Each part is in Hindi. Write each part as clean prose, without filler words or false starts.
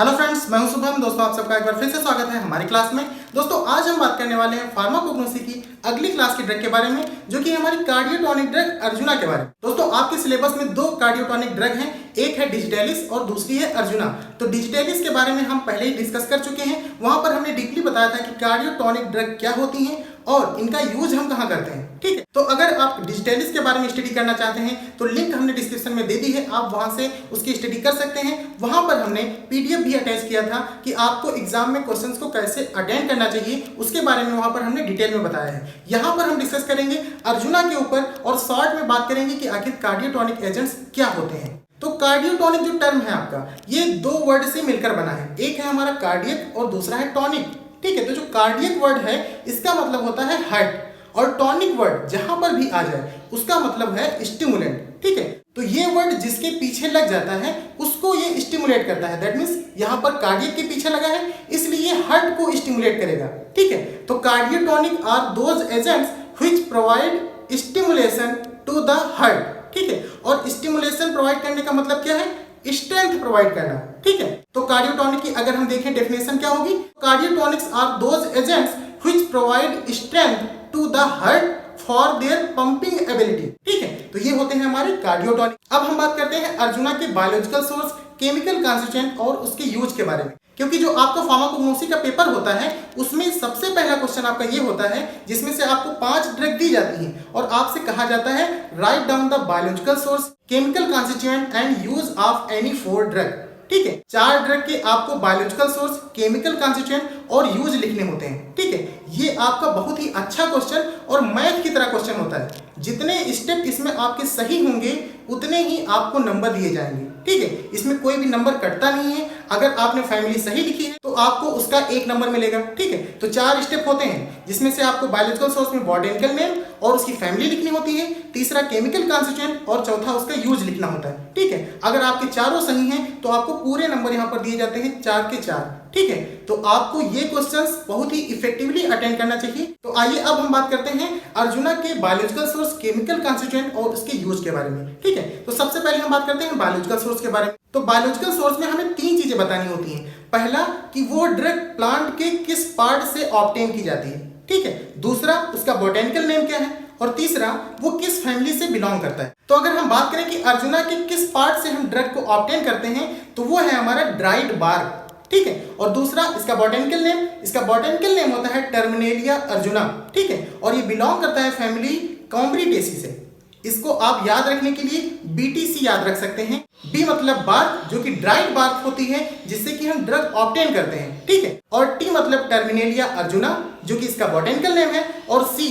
हेलो फ्रेंड्स, मैं हूं शुभम। दोस्तों, आप सबका एक बार फिर से स्वागत है हमारी क्लास में। दोस्तों, आज हम बात करने वाले हैं फार्माकोग्नोसी की अगली क्लास की ड्रग के बारे में, जो कि हमारी कार्डियोटॉनिक ड्रग अर्जुना के बारे में। दोस्तों, आपके सिलेबस में दो कार्डियोटॉनिक ड्रग हैं, एक है डिजिटेलिस और दूसरी है अर्जुना। तो डिजिटेलिस के बारे में हम पहले ही डिस्कस कर चुके हैं। वहां पर हमने डीपली बताया था कि कार्डियोटॉनिक ड्रग क्या होती हैं और इनका यूज हम कहाँ करते हैं। ठीक है, तो अगर आप डिजिटेलिस के बारे में स्टडी करना चाहते हैं तो लिंक हमने डिस्क्रिप्शन में दे दी है, आप वहां से उसकी स्टडी कर सकते हैं। वहां पर हमने पीडीएफ भी अटैच किया था कि आपको एग्जाम में क्वेश्चंस को कैसे अटेंड करना चाहिए, उसके बारे में वहां पर हमने डिटेल में बताया है। यहाँ पर हम डिस्कस करेंगे अर्जुना के ऊपर और शॉर्ट में बात करेंगे कि आखिर कार्डियोटॉनिक एजेंट्स क्या होते हैं। तो कार्डियोटॉनिक जो टर्म है आपका, ये दो वर्ड से मिलकर बना है, एक है हमारा कार्डियक और दूसरा है टॉनिक। ठीक है, तो जो कार्डियक वर्ड है इसका मतलब होता है हार्ट, और टॉनिक वर्ड जहां पर भी आ जाए उसका मतलब है स्टिमुलेंट। ठीक है, तो ये वर्ड जिसके पीछे लग जाता है उसको ये स्टिमुलेट करता है। दैट मींस यहां पर कार्डियक के पीछे लगा है इसलिए हार्ट को स्टिमुलेट करेगा। ठीक है, तो cardiotonic are those agents which provide stimulation to the heart. ठीक है, और स्टिमुलेशन प्रोवाइड करने का मतलब क्या है? स्ट्रेंथ प्रोवाइड करना। ठीक है, तो कार्डियोटॉनिक की अगर हम देखें डेफिनेशन क्या होगी, cardiotonics are those agents which provide strength to the heart for their pumping ability. ठीक है, तो ये होते हैं हमारे कार्डियोटॉनिक। अब हम बात करते हैं अर्जुना के बायोलॉजिकल सोर्स, केमिकल कॉन्स्टिट्यूएंट और उसके यूज के बारे में। क्योंकि जो आपका फार्माकोग्नोसी का पेपर होता है उसमें सबसे पहला क्वेश्चन आपका ये होता है जिसमें से आपको 5 ड्रग दी जाती हैं और आपसे कहा जाता है write down the biological source, chemical constituent and use of any 4 drug. ठीक है, 4 ड्रग के आपको बायोलॉजिकल सोर्स, केमिकल कॉन्स्टिट्यूएंट और यूज लिखने होते हैं। ठीक है, ये आपका बहुत ही अच्छा क्वेश्चन और मैथ की तरह क्वेश्चन होता है। जितने स्टेप इसमें आपके सही होंगे उतने ही आपको नंबर दिए जाएंगे। ठीक है, इसमें कोई भी नंबर कटता नहीं है। अगर आपने फैमिली सही लिखी है तो आपको उसका 1 नंबर मिलेगा। ठीक है, तो 4 स्टेप होते हैं जिसमें से आपको बायोलॉजिकल सोर्स में बॉटैनिकल नेम और उसकी फैमिली लिखनी होती है, तीसरा केमिकल कॉन्स्टिट्यूएंट और चौथा उसका यूज लिखना होता है। ठीक है, अगर आपके चारों सही हैं तो आपको पूरे नंबर यहाँ पर दिए जाते हैं 4 के 4। ठीक है, तो आपको ये क्वेश्चंस बहुत ही इफेक्टिवली अटेंड करना चाहिए। तो आइए अब हम बात करते हैं अर्जुना के बायोलॉजिकल सोर्स, केमिकल कॉन्स्टिट्यूएंट और उसके यूज के बारे में। ठीक है, तो सबसे पहले हम बात करते हैं बायोलॉजिकल सोर्स के बारे में। तो बायोलॉजिकल सोर्स में हमें 3 चीजें बतानी होती हैं। पहला कि वो ड्रग प्लांट के किस पार्ट से ऑब्टेन की जाती है। ठीक है, दूसरा उसका बॉटैनिकल नेम क्या है, और तीसरा वो किस फैमिली से बिलोंग करता है। तो अगर हम बात करें कि अर्जुना के किस पार्ट से हम ड्रग को ऑब्टेन करते हैं तो वो है हमारा ड्राइड बार्क। ठीक है, और दूसरा इसका बॉटैनिकल नेम, इसका बॉटैनिकल नेम होता है टर्मिनेलिया अर्जुना। ठीक है, और ये बिलोंग करता है फैमिली कॉम्ब्रिटेसी से। इसको आप याद रखने के लिए बीटीसी याद रख सकते हैं। बी मतलब बार्क, जो कि ड्राइड बार्क होती है जिससे कि हम ड्रग ऑब्टेन करते हैं। ठीक है, और टी मतलब टर्मिनेलिया अर्जुना, जो कि इसका बॉटैनिकल नेम है, और सी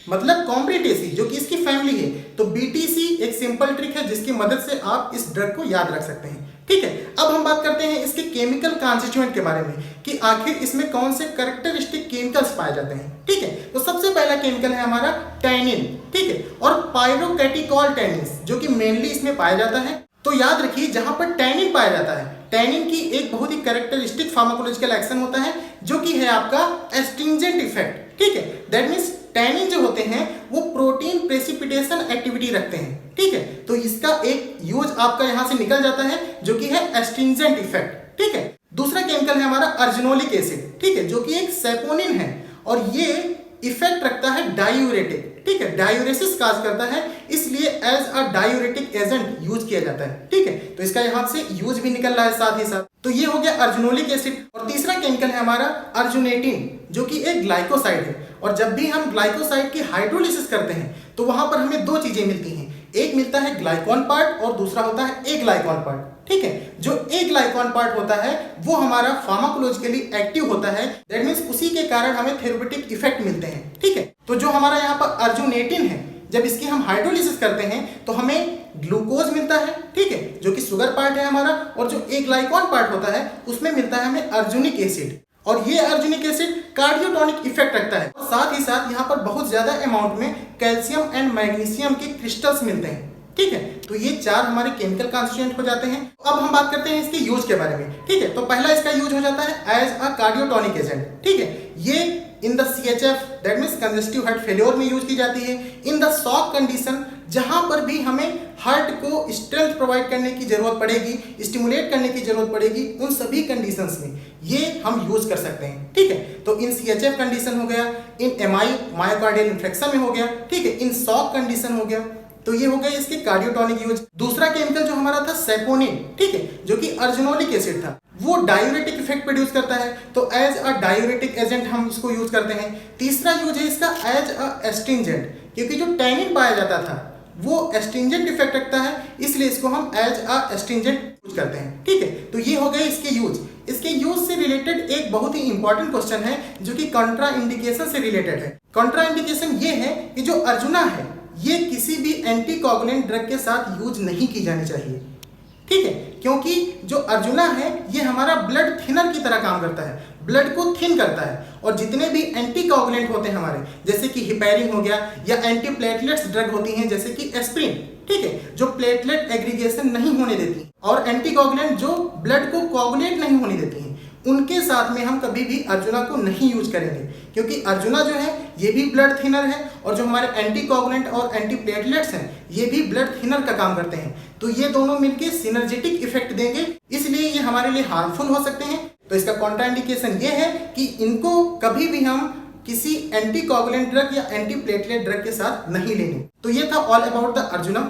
मतलब कॉम्ब्रिटेसी, जो कि इसकी फैमिली है। तो बीटीसी एक सिंपल ट्रिक है जिसकी मदद से आप इस ड्रग को याद रख सकते हैं। ठीक है, अब हम बात करते हैं इसके केमिकल कॉन्स्टिट्यूएंट के बारे में कि आखिर इसमें कौन से कैरेक्टरिस्टिक केमिकल्स पाए जाते हैं। ठीक है, तो सबसे पहला केमिकल है हमारा टैनिन। ठीक है, और पायरोकैटिकॉल टैनिन, जो कि मेनली इसमें पाया जाता है। तो याद रखिए, जहां पर टैनिन पाया जाता है, टैनिन की एक बहुत ही कैरेक्टरिस्टिक फार्माकोलॉजिकल एक्शन होता है जो कि है आपका एस्ट्रिंजेंट इफेक्ट। ठीक है, दैट मींस टैनिन जो होते हैं वो प्रोटीन प्रेसिपिटेशन एक्टिविटी रखते हैं। ठीक है, तो इसका एक यूज आपका यहां से निकल जाता है जो कि है एस्ट्रिंजेंट इफेक्ट। ठीक है, दूसरा केमिकल है हमारा अर्जिनोलिक एसिड। ठीक है, जो कि एक सैपोनिन है और ये इफेक्ट रखता है डायूरेटिक। ठीक है, डायूरेसिस काज करता है, इसलिए as a diuretic agent use किया जाता है। ठीक है, तो इसका यहां से यूज भी निकल रहा है साथ ही साथ। तो ये हो गया अर्जिनोलिक एसिड। और तीसरा केमिकल है हमारा अर्जुनेटिन, जो कि एक ग्लाइकोसाइड है। और जब भी हम ग्लाइकोसाइड की हाइड्रोलिसिस करते हैं तो वहां पर हमें 2 चीजें मिलती हैं, एक मिलता है ग्लाइकॉन पार्ट और दूसरा होता है ए ग्लाइकॉन पार्ट। ठीक है, जो ए ग्लाइकॉन पार्ट होता है वो हमारा फार्माकोलॉजिकली एक्टिव होता है। दैट मींस उसी के कारण हमें थेरेप्यूटिक इफेक्ट मिलते हैं। ठीक है, तो जो हमारा यहाँ पर अर्जुनेटिन है, जब इसकी हम हाइड्रोलिसिस करते हैं तो हमें ग्लूकोज मिलता है। ठीक है, जो कि शुगर पार्ट है हमारा, और जो ए ग्लाइकॉन पार्ट होता है उसमें मिलता है हमें अर्जुनिक एसिड। और ये अर्जुनिक एसिड कार्डियोटॉनिक इफेक्ट रखता है। और साथ ही साथ यहाँ पर बहुत ज्यादा अमाउंट में कैल्शियम एंड मैग्नीशियम के क्रिस्टल्स मिलते हैं। ठीक है, तो ये 4 हमारे केमिकल कॉन्स्टिट्यूएंट हो जाते हैं। अब हम बात करते हैं इसके यूज के बारे में। ठीक है, तो पहला इसका यूज हो जाता है एज अ कार्डियोटॉनिक एजेंट। ठीक है, ये in the CHF that means congestive heart failure में यूज की जाती है, इन द शॉक कंडीशन जहां पर भी हमें हार्ट को स्ट्रेंथ प्रोवाइड करने की जरूरत पड़ेगी, स्टिमुलेट करने की जरूरत पड़ेगी, उन सभी कंडीशंस में ये हम यूज कर सकते हैं। ठीक है, तो इन CHF कंडीशन हो गया, इन MI मायोकार्डियल इन्फेक्शन में हो गया, ठीक है, इन शॉक कंडीशन हो गया। तो ये हो गए इसके कार्डियोटॉनिक यूज। दूसरा केमिकल जो हमारा था सेपोनिन, ठीक है, जो कि अर्जिनोलिक एसिड था, वो डायूरेटिक इफेक्ट प्रोड्यूस करता है, तो एज अ डायूरेटिक एजेंट हम इसको यूज करते हैं। तीसरा यूज है इसका एज अ एस्ट्रिंजेंट, क्योंकि जो टैनिन पाया जाता था वो एस्ट्रिंजेंट इफेक्ट रखता है, इसलिए इसको हम एज अ एस्ट्रिंजेंट यूज करते हैं। ठीक है, तो ये हो गए इसके यूज। इसके यूज से रिलेटेड एक बहुत ही इंपॉर्टेंट क्वेश्चन है जो कि कॉन्ट्रा इंडिकेशन से रिलेटेड है। कॉन्ट्रा इंडिकेशन ये है कि जो अर्जुना है ये किसी भी एंटीकोगुलेंट ड्रग के साथ यूज नहीं की जानी चाहिए। ठीक है, क्योंकि जो अर्जुना है ये हमारा ब्लड थिनर की तरह काम करता है, ब्लड को थिन करता है, और जितने भी एंटीकोगुलेंट होते हैं हमारे, जैसे कि हिपैरिन हो गया, या एंटीप्लेटलेट्स ड्रग होती हैं जैसे कि एस्प्रिन, ठीक है, जो प्लेटलेट एग्रीगेशन नहीं होने देती, और एंटीकोगुलेंट जो ब्लड को कोगुलेट नहीं होने देती हैं, उनके साथ में हम कभी भी अर्जुना को नहीं यूज करेंगे, क्योंकि अर्जुना जो है ये भी ब्लड थिनर है, और जो हमारे एंटीकोगुलेंट और एंटीप्लेटलेट्स हैं ये भी ब्लड थिनर का काम करते हैं। तो ये दोनों मिलके सिनर्जेटिक इफेक्ट देंगे, इसलिए ये हमारे लिए हार्मफुल हो सकते हैं। तो इसका कॉन्ट्राइंडिकेशन ये है कि इनको कभी भी हम किसी एंटीकोगुलेंट ड्रग या एंटीप्लेटलेट ड्रग के साथ नहीं लेंगे। तो ये था ऑल अबाउट द अर्जुना।